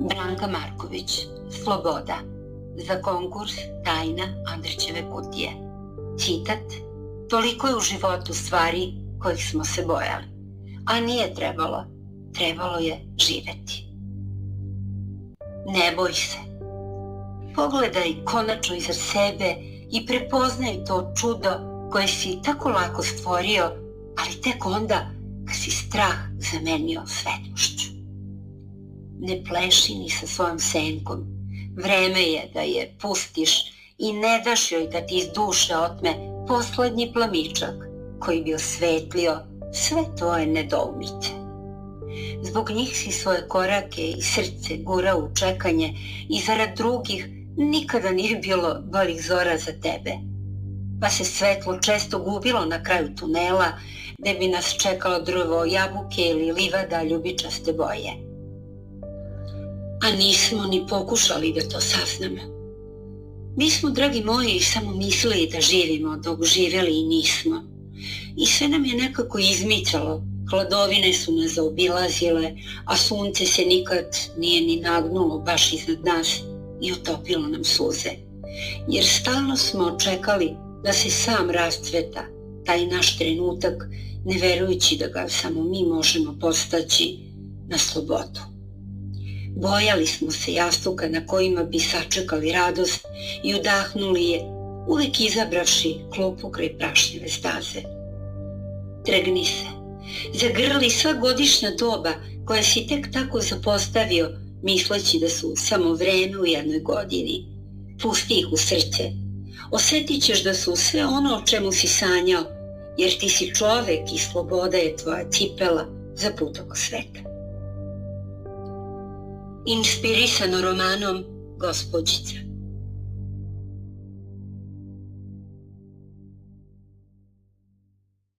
Branka Marković, Sloboda, za konkurs Tajna Andrićeve kutije. Citat: toliko je u životu stvari kojih smo se bojali, a nije trebalo, trebalo je živeti. Ne boj se. Pogledaj konačno iza sebe i prepoznaj to čudo koje si tako lako stvorio, ali tek onda kad si strah zamenio svetlošću. Ne pleši ni sa svojom senkom. Vreme je da je pustiš i ne daš joj da ti iz duše otme poslednji plamičak koji bi osvetlio sve tvoje nedoumice. Zbog njih si svoje korake i srce gurao u čekanje i zarad drugih nikada nije bilo boljih zora za tebe, pa se svetlo često gubilo na kraju tunela gde bi nas čekalo drvo jabuke ili livada ljubičaste boje. A nismo ni pokušali da to saznamo. Mi smo, dragi moji, samo mislili da živimo dok živeli i nismo. I sve nam je nekako izmicalo, hladovine su nas zaobilazile, a sunce se nikad nije ni nagnulo baš iznad nas i utopilo nam suze. Jer stalno smo čekali da se sam rascveta taj naš trenutak, ne verujući da ga samo mi možemo postaći na slobodu. Bojali smo se jastuka na kojima bi sačekali radost i udahnuli je, uvek izabravši klupu kraj prašnjeve staze. Trgni se, zagrli sva godišnja doba koja si tek tako zapostavio, misleći da su samo vreme u jednoj godini. Pusti ih u srce. Osjetit ćeš da su sve ono o čemu si sanjao, jer ti si čovek i sloboda je tvoja cipela za put oko sveta. Inspirisano romanom Gospođica.